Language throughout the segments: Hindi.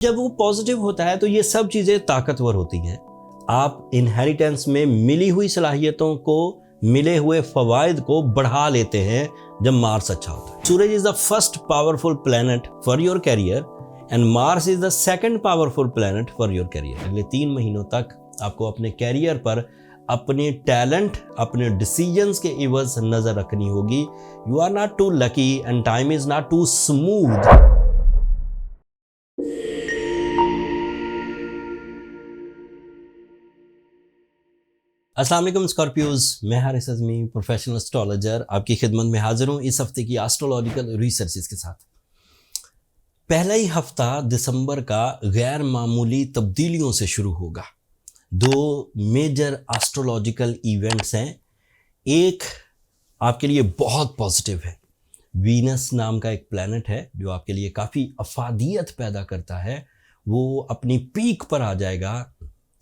जब वो पॉजिटिव होता है तो ये सब चीज़ें ताकतवर होती हैं। आप इनहेरिटेंस में मिली हुई सलाहियतों को, मिले हुए फ़वाइद को बढ़ा लेते हैं जब मार्स अच्छा होता है। Suraj is the first powerful planet for your career and Mars is the second powerful planet for your career. अगले 3 महीनों तक आपको अपने कैरियर पर अपने टैलेंट, अपने डिसीजंस के इवज़ नज़र रखनी होगी। You are not too lucky and time is not too smooth. अस्सलाम वालेकुम स्कॉर्पियोज, मैं हारिस अज़मी, प्रोफेशनल एस्ट्रोलॉजर, आपकी खिदमत में हाजिर हूँ इस हफ्ते की एस्ट्रोलॉजिकल रिसर्चेस के साथ। पहला ही हफ्ता दिसंबर का गैर मामूली तब्दीलियों से शुरू होगा। 2 मेजर एस्ट्रोलॉजिकल इवेंट्स हैं। एक आपके लिए बहुत पॉजिटिव है। वीनस नाम का एक प्लैनेट है जो आपके लिए काफ़ी अफादियत पैदा करता है। वो अपनी पीक पर आ जाएगा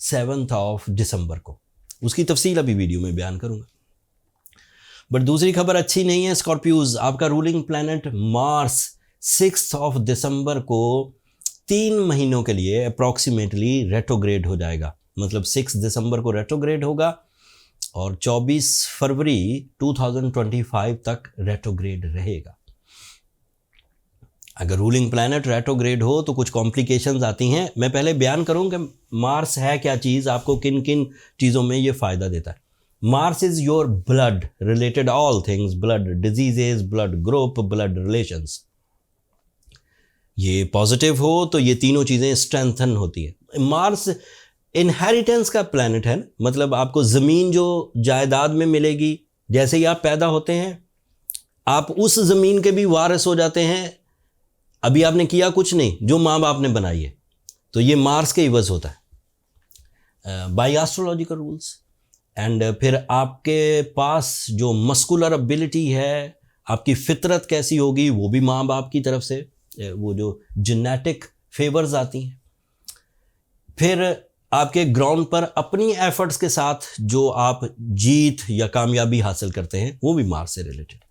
7 दिसंबर को। उसकी तफसील अभी वीडियो में बयान करूंगा। बट दूसरी खबर अच्छी नहीं है स्कॉर्पियोज। आपका रूलिंग प्लैनेट मार्स 6 दिसंबर को 3 महीनों के लिए अप्रॉक्सीमेटली रेट्रोग्रेड हो जाएगा। मतलब 6 दिसंबर को रेट्रोग्रेड होगा और 24 फरवरी 2025 तक रेट्रोग्रेड रहेगा। अगर रूलिंग प्लैनेट रेट्रोग्रेड हो तो कुछ कॉम्प्लिकेशंस आती हैं। मैं पहले बयान करूं कि मार्स है क्या चीज़, आपको किन किन चीज़ों में ये फ़ायदा देता है। Mars is your blood related all things, blood diseases, blood group, blood relations. ये पॉजिटिव हो तो ये तीनों चीज़ें स्ट्रेंथन होती है। मार्स इनहेरिटेंस का प्लैनेट है, मतलब आपको ज़मीन जो जायदाद में मिलेगी, जैसे ही आप पैदा होते हैं आप उस ज़मीन के भी वारिस हो जाते हैं। अभी आपने किया कुछ नहीं, जो माँ बाप ने बनाई है, तो ये मार्स के इवज़ होता है बाय एस्ट्रोलॉजिकल रूल्स। एंड फिर आपके पास जो मस्कुलर एबिलिटी है, आपकी फितरत कैसी होगी, वो भी माँ बाप की तरफ से वो जो जेनेटिक फेवर्स आती हैं। फिर आपके ग्राउंड पर अपनी एफर्ट्स के साथ जो आप जीत या कामयाबी हासिल करते हैं वो भी मार्स से रिलेटेड।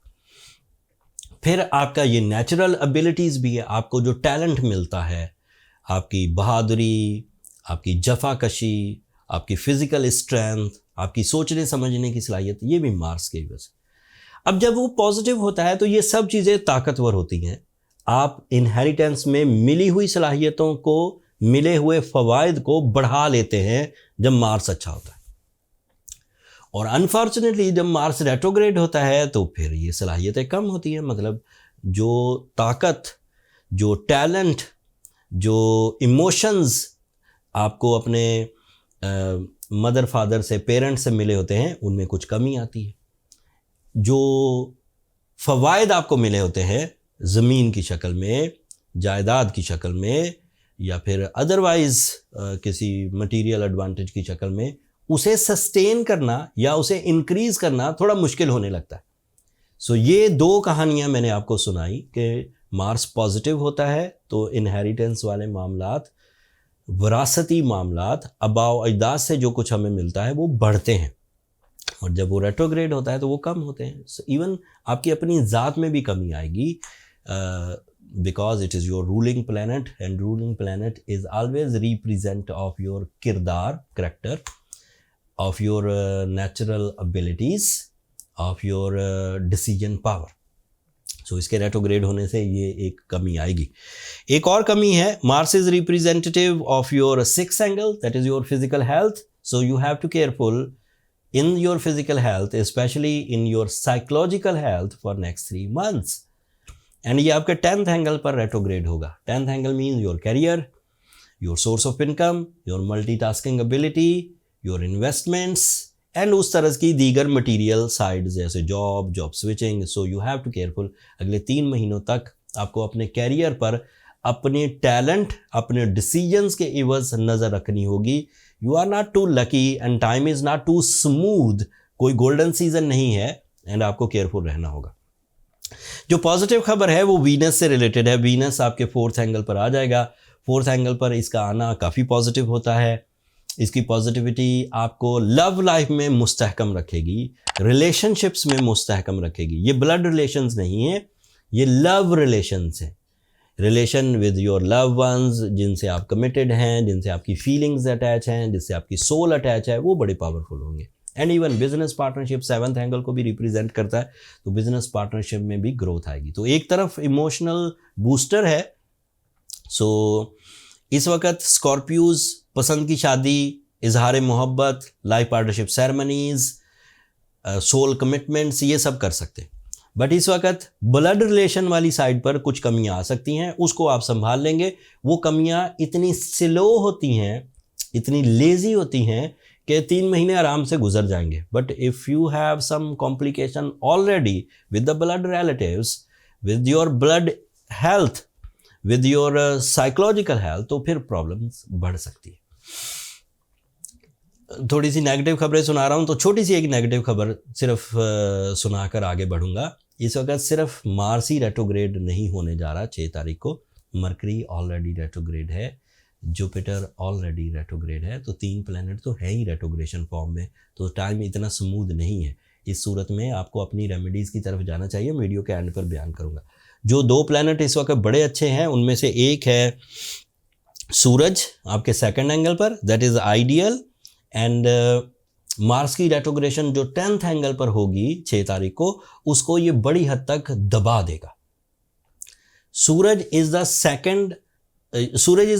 फिर आपका ये नेचुरल एबिलिटीज़ भी है। आपको जो टैलेंट मिलता है, आपकी बहादुरी, आपकी जफाकशी, आपकी फ़िज़िकल स्ट्रेंथ, आपकी सोचने समझने की सलाहियत, ये भी मार्स के वजह से। अब जब वो पॉजिटिव होता है तो ये सब चीज़ें ताकतवर होती हैं। आप इनहेरिटेंस में मिली हुई सलाहियतों को, मिले हुए फ़वाइद को बढ़ा लेते हैं जब मार्स अच्छा होता है। और अनफॉर्चुनेटली जब मार्स रेट्रोग्रेड होता है तो फिर ये सलाहियतें कम होती हैं। मतलब जो ताकत, जो टैलेंट, जो इमोशंस आपको अपने मदर फादर से, पेरेंट्स से मिले होते हैं, उनमें कुछ कमी आती है। जो फ़वाइद आपको मिले होते हैं ज़मीन की शक्ल में, जायदाद की शक्ल में, या फिर अदरवाइज़ किसी मटीरियल एडवांटेज की शक्ल में, उसे सस्टेन करना या उसे इंक्रीज़ करना थोड़ा मुश्किल होने लगता है। सो ये 2 कहानियाँ मैंने आपको सुनाई कि मार्स पॉजिटिव होता है तो इनहेरिटेंस वाले मामलात, विरासती मामलात, आबाओ अजदाद से जो कुछ हमें मिलता है वो बढ़ते हैं, और जब वो रेट्रोग्रेड होता है तो वो कम होते हैं। सो इवन आपकी अपनी ज़ात में भी कमी आएगी, because it is your ruling planet and ruling planet is always represent of your kirdar, character, of your natural abilities, of your decision power. So इसके रेट्रोग्रेड होने से ये एक कमी आएगी। एक और कमी है, Mars is representative of your 6th angle, that is your physical health. So you have to careful in your physical health, especially in your psychological health for next 3 months. And ये आपके 10th एंगल पर रेट्रोग्रेड होगा। 10th angle means your career, your source of income, your multitasking ability, your investments and उस तरह की दीगर मटीरियल साइड जैसे job switching. So you have to careful. अगले 3 महीनों तक आपको अपने कैरियर पर अपने टैलेंट, अपने डिसीजंस के इवज़ नज़र रखनी होगी। You are not too lucky and time is not too smooth. कोई गोल्डन सीजन नहीं है एंड आपको केयरफुल रहना होगा। जो पॉजिटिव खबर है वो वीनस से रिलेटेड है। वीनस आपके 4th एंगल पर आ जाएगा। 4th एंगल पर इसका आना काफ़ी पॉजिटिव होता है। इसकी पॉजिटिविटी आपको लव लाइफ में मुस्तहकम रखेगी, रिलेशनशिप्स में मुस्तहकम रखेगी। ये ब्लड रिलेशंस नहीं है, ये लव रिलेशंस हैं। Relation with your love ones, जिनसे आप कमिटेड हैं, जिनसे आपकी फीलिंग्स अटैच हैं, जिससे आपकी सोल अटैच है, वो बड़े पावरफुल होंगे। And even business partnership 7th angle को भी रिप्रेजेंट करता है, तो बिजनेस पार्टनरशिप में भी ग्रोथ आएगी। तो एक तरफ इमोशनल बूस्टर है। सो इस वक्त स्कॉर्पियोज पसंद की शादी, इजहार मोहब्बत, life partnership ceremonies, soul commitments, ये सब कर सकते हैं। बट इस वक्त ब्लड रिलेशन वाली साइड पर कुछ कमियां आ सकती हैं, उसको आप संभाल लेंगे। वो कमियां इतनी स्लो होती हैं, इतनी लेजी होती हैं कि 3 महीने आराम से गुजर जाएंगे। But if you have some complication already with the blood relatives, with your blood health, with your psychological health, तो फिर प्रॉब्लम्स बढ़ सकती है। थोड़ी सी नेगेटिव खबरें सुना रहा हूँ, तो छोटी सी एक नेगेटिव खबर सिर्फ सुनाकर आगे बढ़ूंगा। इस वक्त सिर्फ मार्स ही रेट्रोग्रेड नहीं होने जा रहा 6 तारीख को, मरकरी ऑलरेडी रेट्रोग्रेड है, जुपिटर ऑलरेडी रेट्रोग्रेड है, तो 3 प्लैनेट तो है ही रेट्रोग्रेशन फॉर्म में। तो टाइम इतना स्मूथ नहीं है। इस सूरत में आपको अपनी रेमेडीज़ की तरफ जाना चाहिए, वीडियो के एंड पर बयान करूँगा। जो 2 प्लैनेट इस वक्त बड़े अच्छे हैं, उनमें से एक है सूरज आपके 2nd एंगल पर, that is ideal. And Mars की रेट्रोग्रेशन जो 10th एंगल पर होगी 6 तारीख को, उसको ये बड़ी हद तक दबा देगा। Suraj is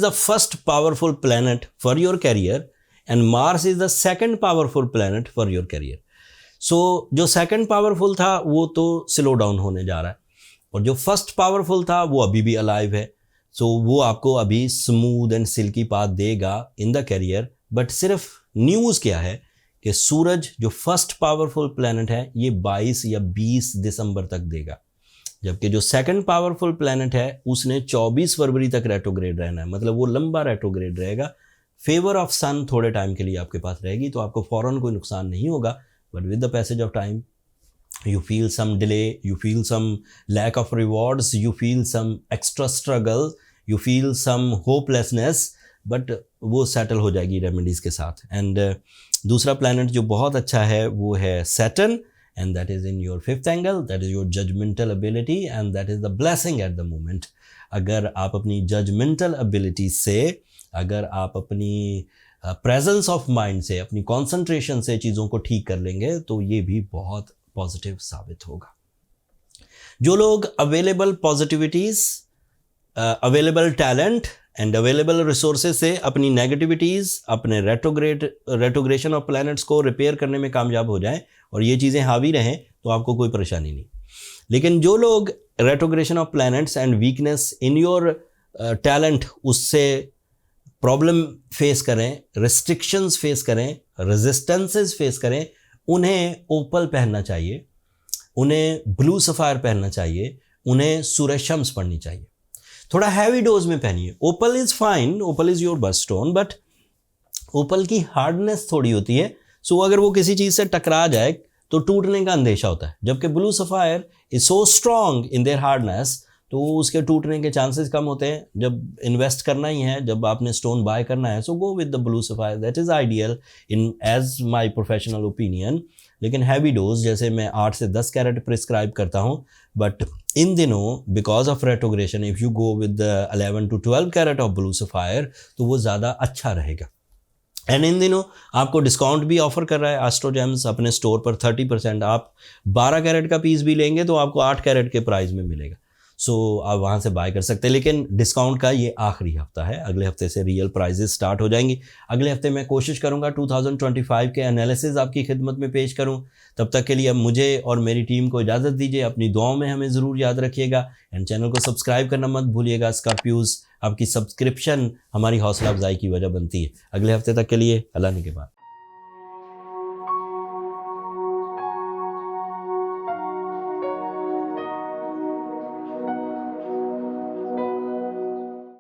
the first powerful planet for your career and Mars is the 2nd powerful planet for your career. So जो 2nd पावरफुल था वो तो स्लो डाउन होने जा रहा है, और जो फर्स्ट पावरफुल था वो अभी भी अलाइव है। सो वो आपको अभी स्मूथ एंड सिल्की पाथ देगा इन द कैरियर। बट सिर्फ न्यूज़ क्या है कि सूरज जो फर्स्ट पावरफुल प्लैनेट है ये 22 या 20 दिसंबर तक देगा, जबकि जो 2nd पावरफुल प्लैनेट है उसने 24 फरवरी तक रेट्रोग्रेड रहना है, मतलब वो लंबा रेट्रोग्रेड रहेगा। फेवर ऑफ सन थोड़े टाइम के लिए आपके पास रहेगी, तो आपको फौरन कोई नुकसान नहीं होगा। But with the passage of time you feel some delay, you feel some lack of rewards, you feel some extra struggle, you feel some hopelessness, but वो सेटल हो जाएगी रेमेडीज़ के साथ। एंड दूसरा प्लैनेट जो बहुत अच्छा है वो है Saturn, and that is in your 5th angle, that is your judgemental ability and that is the blessing at the moment. अगर आप अपनी जजमेंटल एबिलिटी से, अगर आप अपनी प्रेजेंस ऑफ माइंड से, अपनी कॉन्सेंट्रेशन से चीज़ों को ठीक कर लेंगे, तो ये भी बहुत पॉजिटिव साबित होगा। जो लोग available positivities, available talent and available resources से अपनी नेगेटिविटीज़, अपने रेट्रोग्रेशन ऑफ प्लैनेट्स को रिपेयर करने में कामयाब हो जाएं और ये चीज़ें हावी रहें, तो आपको कोई परेशानी नहीं। लेकिन जो लोग retrogression of planets and weakness in your talent, उससे प्रॉब्लम फेस करें, रिस्ट्रिक्शंस फेस करें, रेजिस्टेंसेस फेस करें, उन्हें ओपल पहनना चाहिए, उन्हें ब्लू सफ़ायर पहनना चाहिए, उन्हें सूरज शम्स पढ़नी चाहिए। थोड़ा हैवी डोज में पहनिए। Opal is fine, opal is your birth stone, but opal की हार्डनेस थोड़ी होती है। सो अगर वो किसी चीज़ से टकरा जाए तो टूटने का अंदेशा होता है, जबकि blue sapphire is so strong in their hardness, तो उसके टूटने के चांसेस कम होते हैं। जब इन्वेस्ट करना ही है, जब आपने स्टोन बाय करना है, so go with the blue sapphire, that is ideal in as my professional opinion. लेकिन हैवी डोज जैसे मैं 8 से 10 कैरेट प्रिस्क्राइब करता हूँ, बट इन दिनों because of retrogression if you go with 11 to 12 carat of blue sapphire, तो वो ज़्यादा अच्छा रहेगा। एंड इन दिनों आपको डिस्काउंट भी ऑफर कर रहा है एस्ट्रो जेम्स अपने स्टोर पर 30%। आप 12 कैरेट का पीस भी लेंगे तो आपको 8 कैरेट के प्राइस में मिलेगा। सो आप वहाँ से बाय कर सकते हैं, लेकिन डिस्काउंट का ये आखिरी हफ्ता है। अगले हफ्ते से रियल प्राइजेस स्टार्ट हो जाएंगी। अगले हफ्ते मैं कोशिश करूँगा 2025 के एनालिसिस आपकी खिदमत में पेश करूँ। तब तक के लिए अब मुझे और मेरी टीम को इजाज़त दीजिए। अपनी दुआओं में हमें ज़रूर याद रखिएगा एंड चैनल को सब्सक्राइब करना मत भूलिएगा। स्कॉर्पियोज, आपकी सब्सक्रिप्शन हमारी हौसला अफजाई की वजह बनती है। अगले हफ्ते तक के लिए अल्लाह ने के बाद।